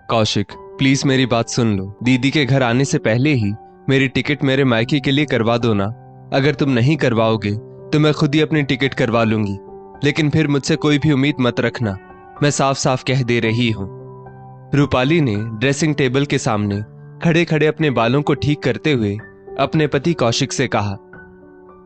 Kaushik, please मेरी बात सुन लो। दीदी के घर आने से पहले ही मेरी टिकट मेरे मायके के लिए करवा दो ना। अगर तुम नहीं करवाओगे तो मैं खुद ही अपनी टिकट करवा लूंगी, लेकिन फिर मुझसे कोई भी उम्मीद मत रखना। मैं साफ साफ कह दे रही हूं। रूपाली ने ड्रेसिंग टेबल के सामने खड़े खड़े अपने बालों को ठीक करते हुए अपने पति कौशिक से कहा।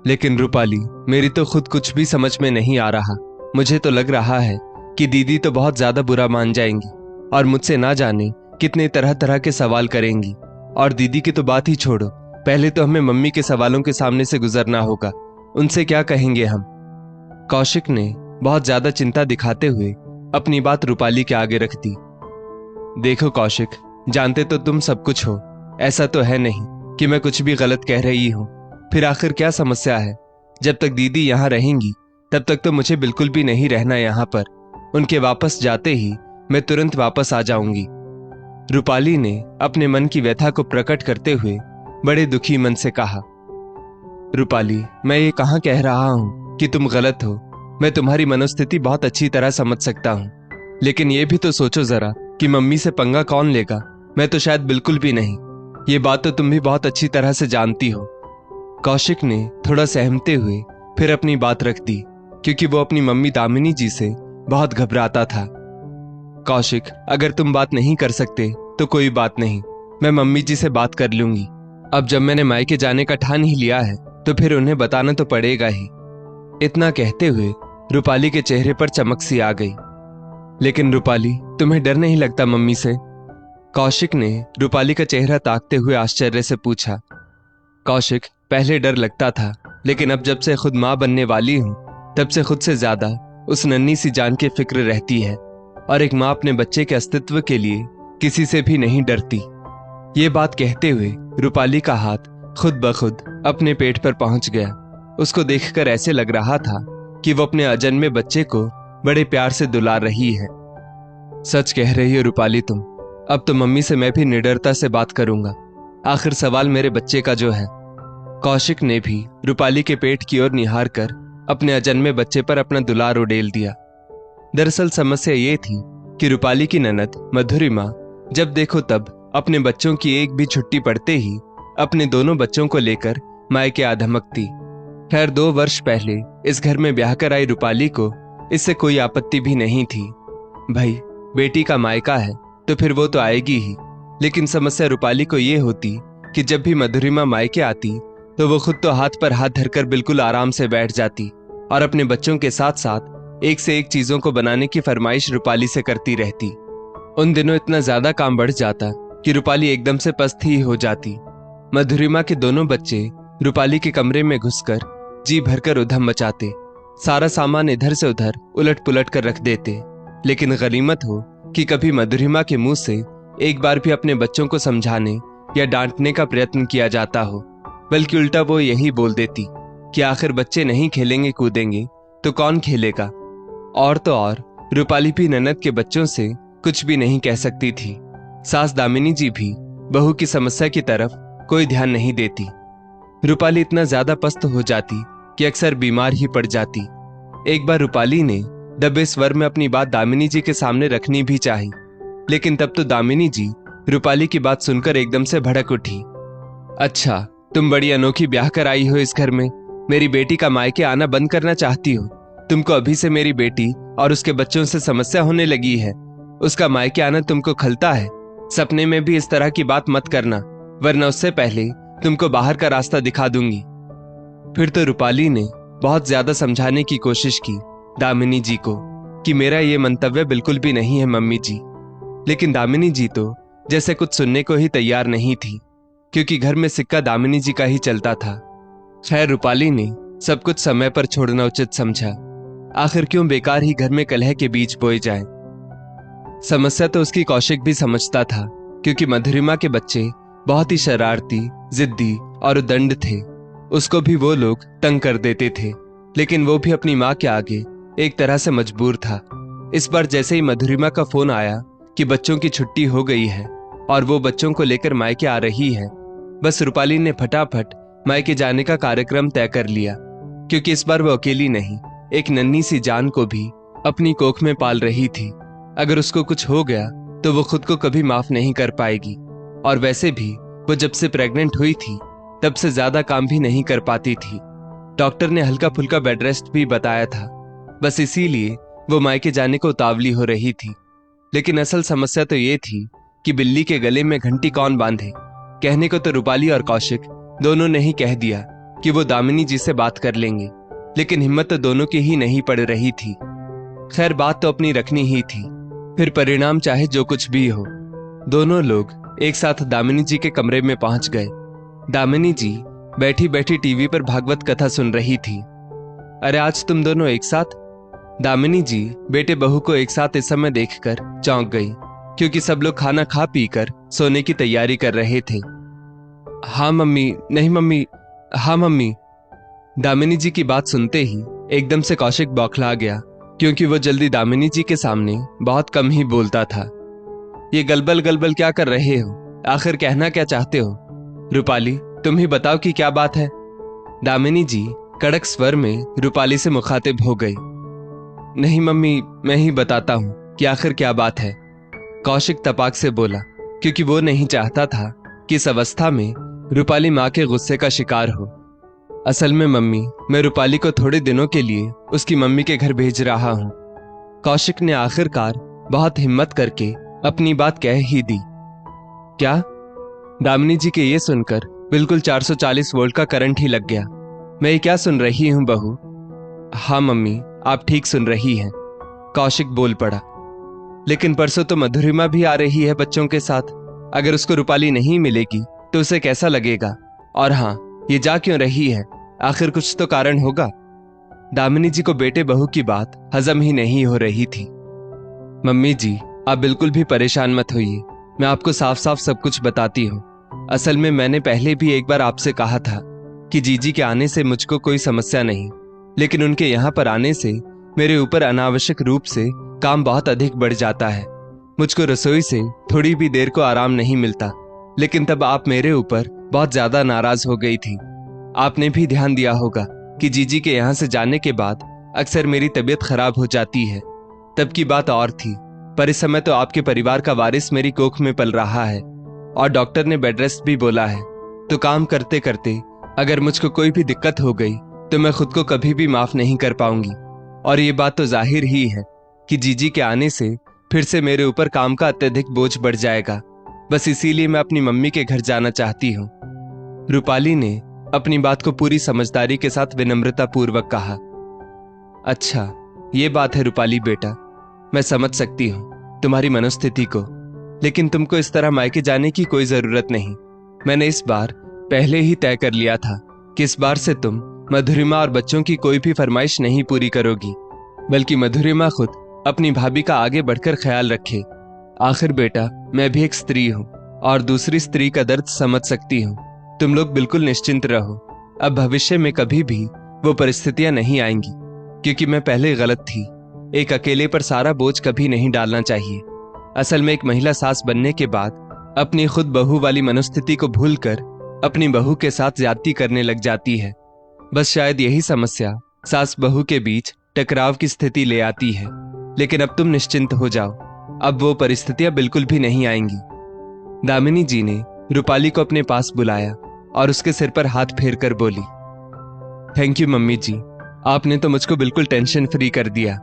लेकिन रूपाली, मेरी तो खुद कुछ भी समझ में नहीं आ रहा। मुझे तो लग रहा है कि दीदी तो बहुत ज्यादा बुरा मान जाएंगी और मुझसे ना जाने कितने तरह तरह के सवाल करेंगी। और दीदी की तो बात ही छोड़ो, पहले तो हमें मम्मी के सवालों के सामने से गुजरना होगा। उनसे क्या कहेंगे हम? कौशिक ने बहुत ज्यादा चिंता दिखाते हुए अपनी बात रूपाली के आगे रख दी। देखो कौशिक, जानते तो तुम सब कुछ हो। ऐसा तो है नहीं कि मैं कुछ भी गलत कह रही हूं। फिर आखिर क्या समस्या है? जब तक दीदी यहां रहेंगी तब तक तो मुझे बिल्कुल भी नहीं रहना यहां पर। उनके वापस जाते ही मैं तुरंत वापस आ जाऊंगी। रूपाली ने अपने मन की व्यथा को प्रकट करते हुए बड़े दुखी मन से कहा। रूपाली, मैं ये कहां कह रहा हूं कि तुम गलत हो। मैं तुम्हारी मनोस्थिति बहुत अच्छी तरह समझ सकता हूं, लेकिन ये भी तो सोचो जरा कि मम्मी से पंगा कौन लेगा। मैं तो शायद बिल्कुल भी नहीं। ये बात तो तुम भी बहुत अच्छी तरह से जानती हो। कौशिक ने थोड़ा सहमते हुए फिर अपनी बात रख दी, क्योंकि वो अपनी मम्मी दामिनी जी से बहुत घबराता था। कौशिक, अगर तुम बात नहीं कर सकते तो कोई बात नहीं, मैं मम्मी जी से बात कर लूंगी। अब जब मैंने मायके जाने का ठान ही लिया है तो फिर उन्हें बताना तो पड़ेगा ही। इतना कहते हुए रूपाली के चेहरे पर चमक सी आ गई। लेकिन रूपाली, तुम्हें डर नहीं लगता मम्मी से? कौशिक ने रूपाली का चेहरा ताकते हुए आश्चर्य से पूछा। कौशिक, पहले डर लगता था, लेकिन अब जब से खुद मां बनने वाली हूं तब से खुद से ज्यादा उस नन्ही सी जान की फिक्र रहती है। और एक मां अपने बच्चे के अस्तित्व के लिए किसी से भी नहीं डरती। ये बात कहते हुए रूपाली का हाथ खुद ब खुद अपने पेट पर पहुंच गया। उसको देखकर ऐसे लग रहा था कि वो अपने अजन्मे बच्चे को बड़े प्यार से दुलार रही है। सच कह रही हो रूपाली तुम। अब तो मम्मी से मैं भी निडरता से बात करूंगा। आखिर सवाल मेरे बच्चे का जो है। कौशिक ने भी रूपाली के पेट की ओर निहार कर अपने अजन्मे बच्चे पर अपना दुलार उड़ेल दिया। दरअसल समस्या ये थी कि रूपाली की ननद मधुरिमा जब देखो तब अपने बच्चों की एक भी छुट्टी पड़ते ही अपने दोनों बच्चों को लेकर मायके आ धमकती। खैर 2 वर्ष पहले इस घर में ब्याह कर आई रूपाली को इससे कोई आपत्ति भी नहीं थी। भाई, बेटी का मायका है तो फिर वो तो आएगी ही। लेकिन समस्या रूपाली को ये होती कि जब भी मधुरिमा मायके आती तो वो खुद तो हाथ पर हाथ धरकर बिल्कुल आराम से बैठ जाती और अपने बच्चों के साथ साथ एक से एक चीजों को बनाने की फरमाइश रूपाली से करती रहती। उन दिनों इतना ज्यादा काम बढ़ जाता कि रूपाली एकदम से पस्त ही हो जाती। मधुरिमा के दोनों बच्चे रूपाली के कमरे में घुसकर जी भरकर उधम मचाते, सारा सामान इधर से उधर उलट पुलट कर रख देते। लेकिन गनीमत हो कि कभी मधुरिमा के मुंह से एक बार भी अपने बच्चों को समझाने या डांटने का प्रयत्न किया जाता हो, बल्कि उल्टा वो यही बोल देती कि आखिर बच्चे नहीं खेलेंगे कूदेंगे तो कौन खेलेगा। और तो और रूपाली भी ननद के बच्चों से कुछ भी नहीं कह सकती थी। सास दामिनी जी भी बहू की समस्या की तरफ कोई ध्यान नहीं देती। रूपाली इतना ज्यादा पस्त हो जाती कि अक्सर बीमार ही पड़ जाती। एक बार रूपाली ने दबे स्वर में अपनी बात दामिनी जी के सामने रखनी भी चाही, लेकिन तब तो दामिनी जी रूपाली की बात सुनकर एकदम से भड़क उठी। अच्छा, तुम बड़ी अनोखी ब्याह कर आई हो इस घर में, मेरी बेटी का मायके आना बंद करना चाहती हो। तुमको अभी से मेरी बेटी और उसके बच्चों से समस्या होने लगी है। उसका मायके आना तुमको खलता है। सपने में भी इस तरह की बात मत करना, वरना उससे पहले तुमको बाहर का रास्ता दिखा दूंगी। फिर तो रूपाली ने बहुत ज्यादा समझाने की कोशिश की दामिनी जी को कि मेरा ये मंतव्य बिल्कुल भी नहीं है मम्मी जी। लेकिन दामिनी जी तो जैसे कुछ सुनने को ही तैयार नहीं थी, क्योंकि घर में सिक्का दामिनी जी का ही चलता था। खैर रूपाली ने सब कुछ समय पर छोड़ना उचित समझा। आखिर क्यों बेकार ही घर में कलह के बीज बोए जाए। समस्या तो उसकी कौशिक भी समझता था, क्योंकि मधुरिमा के बच्चे बहुत ही शरारती, जिद्दी और उदंड थे। उसको भी वो लोग तंग कर देते थे, लेकिन वो भी अपनी माँ के आगे एक तरह से मजबूर था। इस बार जैसे ही मधुरिमा का फोन आया कि बच्चों की छुट्टी हो गई है और वो बच्चों को लेकर मायके आ रही है, बस रूपाली ने फटाफट मायके जाने का कार्यक्रम तय कर लिया, क्योंकि इस बार वो अकेली नहीं, एक नन्ही सी जान को भी अपनी कोख में पाल रही थी। अगर उसको कुछ हो गया तो वो खुद को कभी माफ नहीं कर पाएगी। और वैसे भी वो जब से प्रेग्नेंट हुई थी तब से ज्यादा काम भी नहीं कर पाती थी। डॉक्टर ने हल्का फुल्का बेड रेस्ट भी बताया था, बस इसीलिए वो मायके जाने को उतावली हो रही थी। लेकिन असल समस्या तो ये थी कि बिल्ली के गले में घंटी कौन बांधे। कहने को तो रूपाली और कौशिक दोनों ने ही कह दिया कि वो दामिनी जी से बात कर लेंगे, लेकिन हिम्मत तो दोनों की ही नहीं पड़ रही थी। खैर, बात तो अपनी रखनी ही थी, फिर परिणाम चाहे जो कुछ भी हो। दोनों लोग एक साथ दामिनी जी के कमरे में पहुंच गए। दामिनी जी बैठी बैठी टीवी पर भागवत कथा सुन रही थी। अरे आज तुम दोनों एक साथ? दामिनी जी बेटे बहू को एक साथ इस समय देखकर चौंक गई, क्योंकि सब लोग खाना खा पीकर सोने की तैयारी कर रहे थे। हाँ मम्मी, नहीं मम्मी, हाँ मम्मी। दामिनी जी की बात सुनते ही एकदम से कौशिक बौखला गया, क्योंकि वो जल्दी दामिनी जी के सामने बहुत कम ही बोलता था। ये गलबल गलबल क्या कर रहे हो? आखिर कहना क्या चाहते हो? रूपाली, तुम ही बताओ कि क्या बात है। दामिनी जी कड़क स्वर में रूपाली से मुखातिब हो गई। नहीं मम्मी, मैं ही बताता हूं कि आखिर क्या बात है, कौशिक तपाक से बोला, क्योंकि वो नहीं चाहता था कि इस अवस्था में रूपाली माँ के गुस्से का शिकार हो। असल में मम्मी, मैं रूपाली को थोड़े दिनों के लिए उसकी मम्मी के घर भेज रहा हूं। कौशिक ने आखिरकार बहुत हिम्मत करके अपनी बात कह ही दी। क्या? दामिनी जी के ये सुनकर बिल्कुल 440 वोल्ट का करंट ही लग गया। मैं ये क्या सुन रही हूं बहू? हाँ मम्मी, आप ठीक सुन रही हैं, कौशिक बोल पड़ा। लेकिन परसों तो मधुरिमा भी आ रही है बच्चों के साथ। अगर उसको रूपाली नहीं मिलेगी तो उसे कैसा लगेगा? और हाँ, ये जा क्यों रही है? आखिर कुछ तो कारण होगा। दामिनी जी को बेटे बहू की बात हजम ही नहीं हो रही थी। मम्मी जी, आप बिल्कुल भी परेशान मत होइए, मैं आपको साफ साफ सब कुछ बताती हूँ। असल में मैंने पहले भी एक बार आपसे कहा था कि जीजी के आने से मुझको कोई समस्या नहीं, लेकिन उनके यहाँ पर आने से मेरे ऊपर अनावश्यक रूप से काम बहुत अधिक बढ़ जाता है। मुझको रसोई से थोड़ी भी देर को आराम नहीं मिलता। लेकिन तब आप मेरे ऊपर बहुत ज्यादा नाराज हो गई थी। आपने भी ध्यान दिया होगा कि जीजी के यहाँ से जाने के बाद अक्सर मेरी तबीयत खराब हो जाती है। तब की बात और थी, पर इस समय तो आपके परिवार का वारिस मेरी कोख में पल रहा है और डॉक्टर ने बेड रेस्ट भी बोला है। तो काम करते करते अगर मुझको कोई भी दिक्कत हो गई तो मैं खुद को कभी भी माफ नहीं कर पाऊंगी। और ये बात तो जाहिर ही है कि जीजी के आने से फिर से मेरे ऊपर काम का अत्यधिक बोझ बढ़ जाएगा। बस इसीलिए मैं अपनी मम्मी के घर जाना चाहती हूँ। रूपाली ने अपनी बात को पूरी समझदारी के साथ विनम्रता पूर्वक कहा। अच्छा, ये बात है रूपाली बेटा, मैं समझ सकती हूँ तुम्हारी मनोस्थिति को, लेकिन तुमको इस तरह मायके जाने की कोई जरूरत नहीं। मैंने इस बार पहले ही तय कर लिया था कि इस बार से तुम मधुरिमा और बच्चों की कोई भी फरमाइश नहीं पूरी करोगी, बल्कि मधुरिमा खुद अपनी भाभी का आगे बढ़कर ख्याल रखे। आखिर बेटा, मैं भी एक स्त्री हूँ और दूसरी स्त्री का दर्द समझ सकती हूँ। तुम लोग बिल्कुल निश्चिंत रहो, अब भविष्य में कभी भी वो परिस्थितियां नहीं आएंगी, क्योंकि मैं पहले गलत थी। एक अकेले पर सारा बोझ कभी नहीं डालना चाहिए। असल में एक महिला सास बनने के बाद अपनी खुद बहू वाली मनोस्थिति को भूलकर अपनी बहू के साथ ज्यादती करने लग जाती है। बस शायद यही समस्या सास बहू के बीच टकराव की स्थिति ले आती है। लेकिन अब तुम निश्चिंत हो जाओ, अब वो परिस्थितियां बिल्कुल भी नहीं आएंगी। दामिनी जी ने रूपाली को अपने पास बुलाया और उसके सिर पर हाथ फेर कर बोली, थैंक यू मम्मी जी, आपने तो मुझको बिल्कुल टेंशन फ्री कर दिया।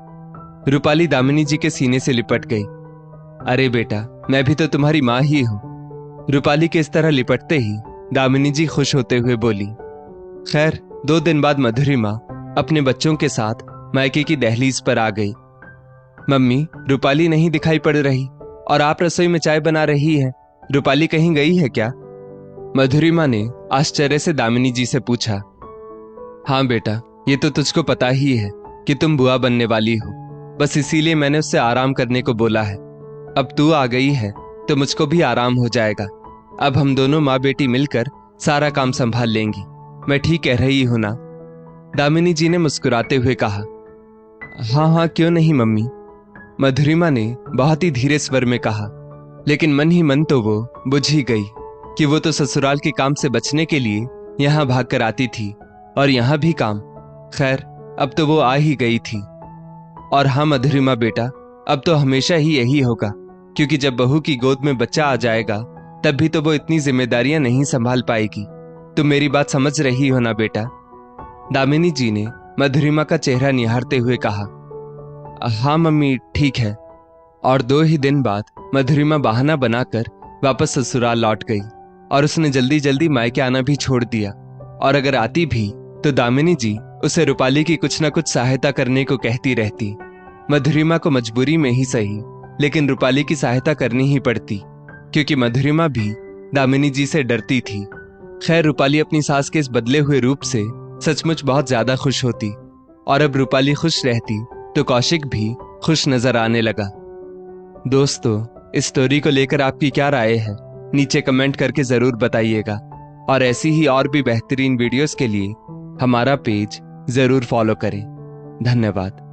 रूपाली दामिनी जी के सीने से लिपट गई। अरे बेटा, मैं भी तो तुम्हारी माँ ही हूं। रूपाली के इस तरह लिपटते ही दामिनी जी खुश होते हुए बोली। खैर, 2 दिन बाद मधुरिमा अपने बच्चों के साथ मायके की दहलीज पर आ गई। मम्मी, रूपाली नहीं दिखाई पड़ रही और आप रसोई में चाय बना रही है। रूपाली कहीं गई है क्या? मधुरिमा ने आश्चर्य से दामिनी जी से पूछा। हाँ बेटा, ये तो तुझको पता ही है कि तुम बुआ बनने वाली हो, बस इसीलिए मैंने उससे आराम करने को बोला है। अब तू आ गई है तो मुझको भी आराम हो जाएगा। अब हम दोनों माँ बेटी मिलकर सारा काम संभाल लेंगी। मैं ठीक कह रही हूं ना? दामिनी जी ने मुस्कुराते हुए कहा। हाँ हाँ, क्यों नहीं मम्मी, मधुरिमा ने बहुत ही धीरे स्वर में कहा। लेकिन मन ही मन तो वो बुझ ही गई कि वो तो ससुराल के काम से बचने के लिए यहाँ भाग कर आती थी और यहाँ भी काम। खैर, अब तो वो आ ही गई थी। और हाँ मधुरिमा बेटा, अब तो हमेशा ही यही होगा क्योंकि जब बहू की गोद में बच्चा आ जाएगा तब भी तो वो इतनी जिम्मेदारियां नहीं संभाल पाएगी। तुम मेरी बात समझ रही हो ना बेटा? दामिनी जी ने मधुरिमा का चेहरा निहारते हुए कहा। हाँ मम्मी, ठीक है। और 2 ही दिन बाद मधुरिमा बहाना बनाकर वापस ससुराल लौट गई और उसने जल्दी जल्दी मायके आना भी छोड़ दिया। और अगर आती भी तो दामिनी जी उसे रूपाली की कुछ न कुछ सहायता करने को कहती रहती। मधुरिमा को मजबूरी में ही सही, लेकिन रूपाली की सहायता करनी ही पड़ती, क्योंकि मधुरिमा भी दामिनी जी से डरती थी। खैर, रूपाली अपनी सास के इस बदले हुए रूप से सचमुच बहुत ज्यादा खुश होती, और अब रूपाली खुश रहती तो कौशिक भी खुश नजर आने लगा। दोस्तों, इस स्टोरी को लेकर आपकी क्या राय है? नीचे कमेंट करके जरूर बताइएगा, और ऐसी ही और भी बेहतरीन वीडियोस के लिए हमारा पेज जरूर फॉलो करें। धन्यवाद।